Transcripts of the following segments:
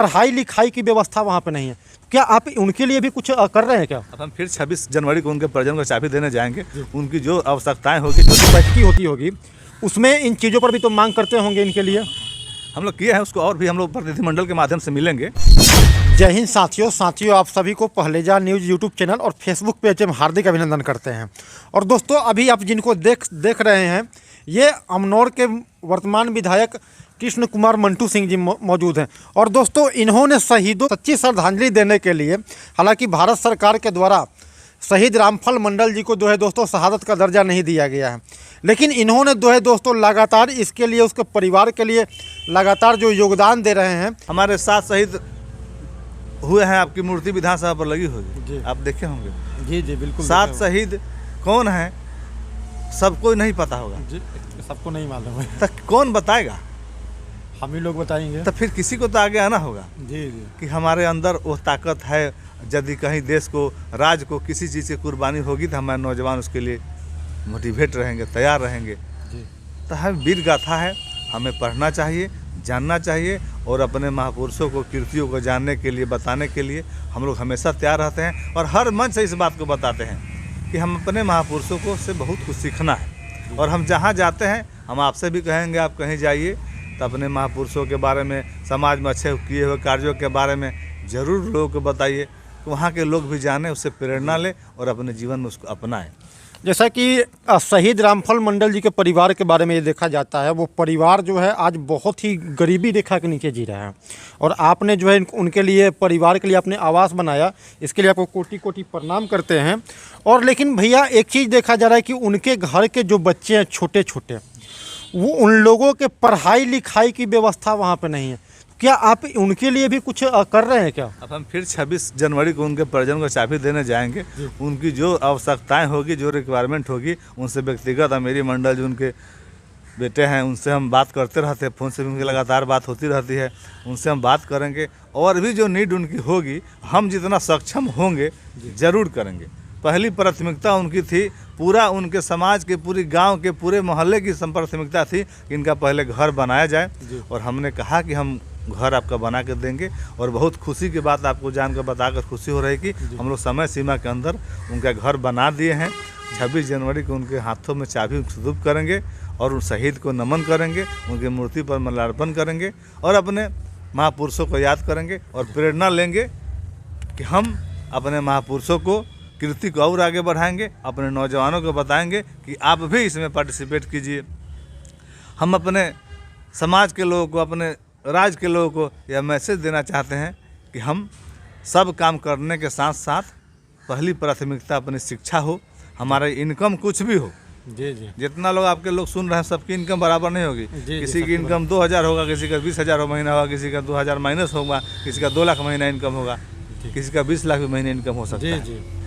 पढ़ाई लिखाई की व्यवस्था वहाँ पे नहीं है। क्या आप उनके लिए भी कुछ कर रहे हैं क्या? अब हम फिर 26 जनवरी को उनके परिजन को चाबी देने जाएंगे। उनकी जो आवश्यकताएं होगी, जो बैठकी होती होगी, उसमें इन चीज़ों पर भी तो मांग करते होंगे इनके लिए। हम लोग किए हैं उसको, और भी हम लोग प्रतिनिधिमंडल के माध्यम से मिलेंगे। जय हिंद साथियों, आप सभी को पहलेजा न्यूज़ यूट्यूब चैनल और फेसबुक पेज में हार्दिक अभिनंदन करते हैं। और दोस्तों, अभी आप जिनको देख रहे हैं, ये अमनौर के वर्तमान विधायक कृष्ण कुमार मंटू सिंह जी मौजूद हैं। और दोस्तों, इन्होंने शहीदों को सच्ची श्रद्धांजलि देने के लिए, हालांकि भारत सरकार के द्वारा शहीद रामफल मंडल जी को जो है दोस्तों शहादत का दर्जा नहीं दिया गया है, लेकिन इन्होंने जो है दोस्तों लगातार इसके लिए, उसके परिवार के लिए लगातार जो योगदान दे रहे हैं। हमारे 7 शहीद हुए हैं, आपकी मूर्ति विधानसभा पर लगी होगी, आप देखे होंगे। जी जी बिल्कुल। 7 शहीद कौन हैं सबको नहीं पता होगा जी, सबको नहीं मालूम है। तो कौन बताएगा? हम ही लोग बताएंगे। तो फिर किसी को तो आगे आना होगा जी जी कि हमारे अंदर वो ताकत है। यदि कहीं देश को, राज्य को किसी चीज़ की कुर्बानी होगी तो हमारे नौजवान उसके लिए मोटिवेट रहेंगे, तैयार रहेंगे जी। तो हम वीर गाथा है, हमें पढ़ना चाहिए, जानना चाहिए, और अपने महापुरुषों को, कीर्तियों को जानने के लिए, बताने के लिए हम लोग हमेशा तैयार रहते हैं। और हर मंच से इस बात को बताते हैं कि हम अपने महापुरुषों को से बहुत कुछ सीखना है। और हम जहाँ जाते हैं, हम आपसे भी कहेंगे, आप कहीं जाइए तो अपने महापुरुषों के बारे में, समाज में अच्छे किए हुए कार्यों के बारे में ज़रूर लोगों को बताइए, तो वहाँ के लोग भी जाने, उससे प्रेरणा लें और अपने जीवन में उसको अपनाएं। जैसा कि शहीद रामफल मंडल जी के परिवार के बारे में ये देखा जाता है, वो परिवार जो है आज बहुत ही गरीबी रेखा के नीचे जी रहा है, और आपने जो है उनके लिए, परिवार के लिए आपने आवास बनाया, इसके लिए आपको कोटि कोटि प्रणाम करते हैं। और लेकिन भैया, एक चीज़ देखा जा रहा है कि उनके घर के जो बच्चे हैं छोटे छोटे, वो उन लोगों के पढ़ाई लिखाई की व्यवस्था वहाँ पे नहीं है। क्या आप उनके लिए भी कुछ कर रहे हैं क्या? अब हम फिर 26 जनवरी को उनके परिजन को चाबी देने जाएंगे। उनकी जो आवश्यकताएं होगी, जो रिक्वायरमेंट होगी, उनसे व्यक्तिगत, मेरी मंडल जो उनके बेटे हैं उनसे हम बात करते रहते हैं, फ़ोन से भी उनकी लगातार बात होती रहती है, उनसे हम बात करेंगे। और भी जो नीड उनकी होगी, हम जितना सक्षम होंगे ज़रूर करेंगे। पहली प्राथमिकता उनकी थी, पूरा उनके समाज के, पूरी गांव के, पूरे मोहल्ले की प्राथमिकता थी कि इनका पहले घर बनाया जाए। और हमने कहा कि हम घर आपका बना कर देंगे। और बहुत खुशी की बात आपको जानकर, बताकर खुशी हो रही कि हम लोग समय सीमा के अंदर उनका घर बना दिए हैं। 26 जनवरी को उनके हाथों में चाबी सुपुर्द करेंगे और उन शहीद को नमन करेंगे, उनकी मूर्ति पर माल्यार्पण करेंगे और अपने महापुरुषों को याद करेंगे और प्रेरणा लेंगे कि हम अपने महापुरुषों को, कीर्ति को और आगे बढ़ाएंगे। अपने नौजवानों को बताएंगे कि आप भी इसमें पार्टिसिपेट कीजिए। हम अपने समाज के लोगों को, अपने राज्य के लोगों को यह मैसेज देना चाहते हैं कि हम सब काम करने के साथ साथ पहली प्राथमिकता अपनी शिक्षा हो। हमारा इनकम कुछ भी हो, जी जी, जितना लोग आपके लोग सुन रहे हैं, सबकी इनकम बराबर नहीं होगी। किसी की इनकम 2000 होगा, किसी का 20,000 महीना होगा, किसी का 2000 माइनस होगा, किसी का 2 लाख महीना इनकम होगा, किसी का 20 लाख महीने इनकम हो सकता है।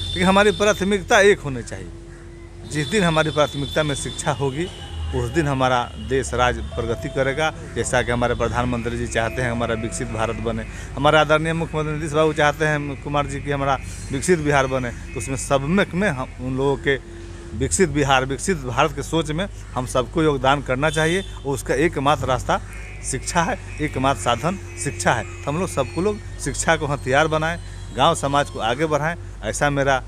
लेकिन हमारी प्राथमिकता एक होनी चाहिए। जिस दिन हमारी प्राथमिकता में शिक्षा होगी, उस दिन हमारा देश, राज्य प्रगति करेगा। जैसा कि हमारे प्रधानमंत्री जी चाहते हैं हमारा विकसित भारत बने, हमारे आदरणीय मुख्यमंत्री नीतीश बाबू चाहते हैं कुमार जी की हमारा विकसित बिहार बने। तो उसमें सब में हम उन लोगों के विकसित बिहार, विकसित भारत के सोच में हम सबको योगदान करना चाहिए। और उसका एकमात्र रास्ता शिक्षा है, एकमात्र साधन शिक्षा है। तो हम लोग सबको लोग शिक्षा को हथियार बनाएं, गांव समाज को आगे बढ़ाएं, ऐसा मेरा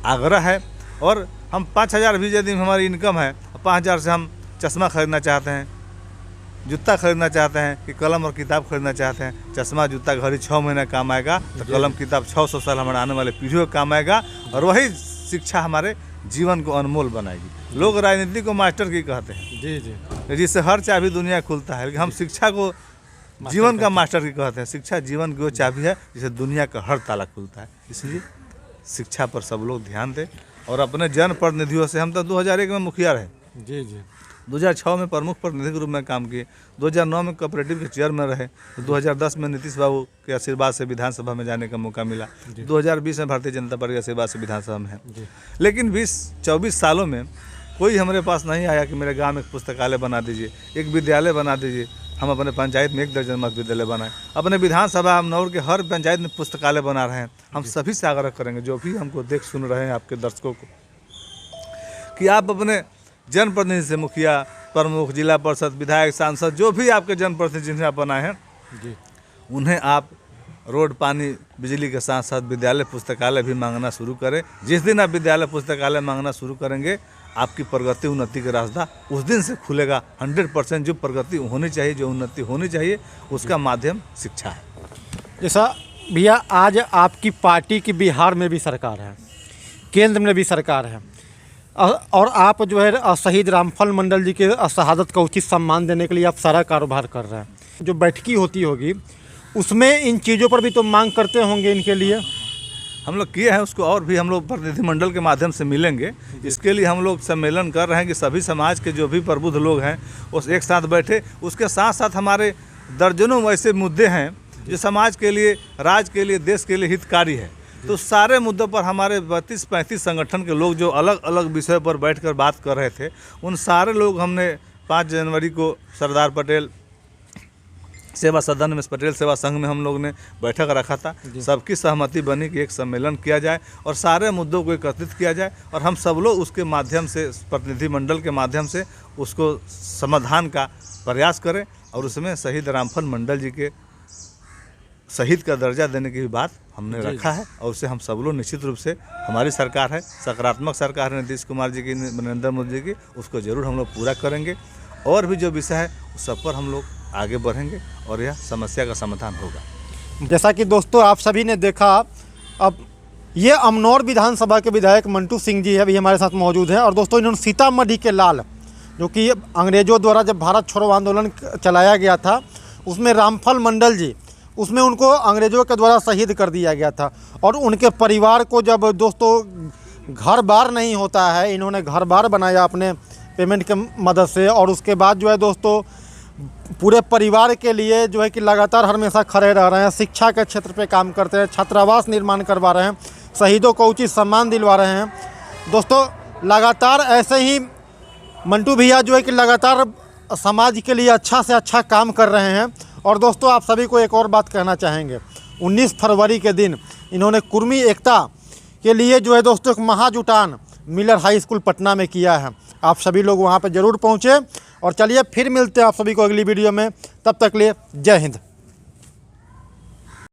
आग्रह है। और हम 5,000 भी यदि हमारी इनकम है, 5,000 से हम चश्मा खरीदना चाहते हैं, जूता खरीदना चाहते हैं, कि कलम और किताब खरीदना चाहते हैं, चश्मा जूता घड़ी 6 महीने काम आएगा, तो कलम किताब 600 साल हमारे आने वाले पीढ़ियों काम आएगा। और वही शिक्षा हमारे जीवन को अनमोल बनाएगी। लोग राजनीति को मास्टर की कहते हैं, जी जी, जिससे हर चाबी दुनिया खुलता है, लेकिन हम शिक्षा को जीवन का मास्टर की कहते हैं। शिक्षा जीवन की वो चाबी है जिससे दुनिया का हर ताला खुलता है। इसलिए शिक्षा पर सब लोग ध्यान दें। और अपने जनप्रतिनिधियों से, हम तो 2001 में मुखिया रहे, जी जी, 2006 में प्रमुख प्रतिनिधि के रूप में काम किए, 2009 में कोऑपरेटिव के चेयरमैन रहे, तो 2010 में नीतीश बाबू के आशीर्वाद से विधानसभा में जाने का मौका मिला, 2020 में भारतीय जनता पार्टी के आशीर्वाद से विधानसभा में है। लेकिन 20-24 सालों में कोई हमारे पास नहीं आया कि मेरे गाँव में एक पुस्तकालय बना दीजिए, एक विद्यालय बना दीजिए। हम अपने पंचायत में 1 दर्जन मध्य विद्यालय बनाए, अपने विधानसभा अमनौर के हर पंचायत में पुस्तकालय बना रहे हैं। हम सभी से आग्रह करेंगे, जो भी हमको देख सुन रहे हैं, आपके दर्शकों को, कि आप अपने जनप्रतिनिधि से, मुखिया, प्रमुख, जिला परिषद, विधायक, सांसद, जो भी आपके जनप्रतिनिधि जिन्हें आप बनाए हैं, उन्हें आप रोड, पानी, बिजली के साथ साथ विद्यालय पुस्तकालय भी मांगना शुरू करें। जिस दिन आप विद्यालय पुस्तकालय मांगना शुरू करेंगे, आपकी प्रगति उन्नति का रास्ता उस दिन से खुलेगा। 100% जो प्रगति होनी चाहिए, जो उन्नति होनी चाहिए, उसका माध्यम शिक्षा है। जैसा भैया आज आपकी पार्टी की बिहार में भी सरकार है, केंद्र में भी सरकार है, और आप जो है शहीद रामफल मंडल जी के शहादत का उचित सम्मान देने के लिए आप सारा कारोबार कर रहे हैं। जो बैठकी होती होगी उसमें इन चीज़ों पर भी तो मांग करते होंगे इनके लिए। हम लोग किए हैं उसको, और भी हम लोग प्रतिनिधिमंडल के माध्यम से मिलेंगे। इसके लिए हम लोग सम्मेलन कर रहे हैं कि सभी समाज के जो भी प्रबुद्ध लोग हैं उस एक साथ बैठे। उसके साथ साथ हमारे दर्जनों ऐसे मुद्दे हैं जो समाज के लिए, राज्य के लिए, देश के लिए हितकारी है। तो सारे मुद्दों पर हमारे 32-35 संगठन के लोग जो अलग अलग विषय पर बैठकर बात कर रहे थे, उन सारे लोग हमने 5 जनवरी को सरदार पटेल सेवा सदन में, पटेल सेवा संघ में हम लोग ने बैठक रखा था। सबकी सहमति बनी कि एक सम्मेलन किया जाए और सारे मुद्दों को एकत्रित किया जाए, और हम सब लोग उसके माध्यम से, प्रतिनिधिमंडल के माध्यम से उसको समाधान का प्रयास करें, और उसमें शहीद रामफल मंडल जी के शहीद का दर्जा देने की भी बात हमने रखा है। और उसे हम सब लोग निश्चित रूप से, हमारी सरकार है, सकारात्मक सरकार है नीतीश कुमार जी की, नरेंद्र मोदी जी की, उसको ज़रूर हम लोग पूरा करेंगे। और भी जो विषय है उस सब पर हम लोग आगे बढ़ेंगे और यह समस्या का समाधान होगा। जैसा कि दोस्तों आप सभी ने देखा, अब ये अमनौर विधानसभा के विधायक मंटू सिंह जी अभी हमारे साथ मौजूद हैं। और दोस्तों इन्होंने सीतामढ़ी के लाल, जो कि अंग्रेज़ों द्वारा जब भारत छोड़ो आंदोलन चलाया गया था, उसमें रामफल मंडल जी, उसमें उनको अंग्रेज़ों के द्वारा शहीद कर दिया गया था। और उनके परिवार को जब दोस्तों घर बार नहीं होता है, इन्होंने घर बार बनाया अपने पेमेंट के मदद से। और उसके बाद जो है दोस्तों पूरे परिवार के लिए जो है कि लगातार हमेशा खड़े रह रहे हैं, शिक्षा के क्षेत्र पे काम करते हैं, छात्रावास निर्माण करवा रहे हैं, शहीदों को उचित सम्मान दिलवा रहे हैं। दोस्तों लगातार ऐसे ही मंटू भैया जो है कि लगातार समाज के लिए अच्छा से अच्छा काम कर रहे हैं। और दोस्तों आप सभी को एक और बात कहना चाहेंगे, 19 फरवरी के दिन इन्होंने कुर्मी एकता के लिए जो है दोस्तों एक महाजुटान मिलर हाई स्कूल पटना में किया है। आप सभी लोग वहाँ पर ज़रूर पहुँचे। और चलिए फिर मिलते हैं आप सभी को अगली वीडियो में, तब तक लिए जय हिंद।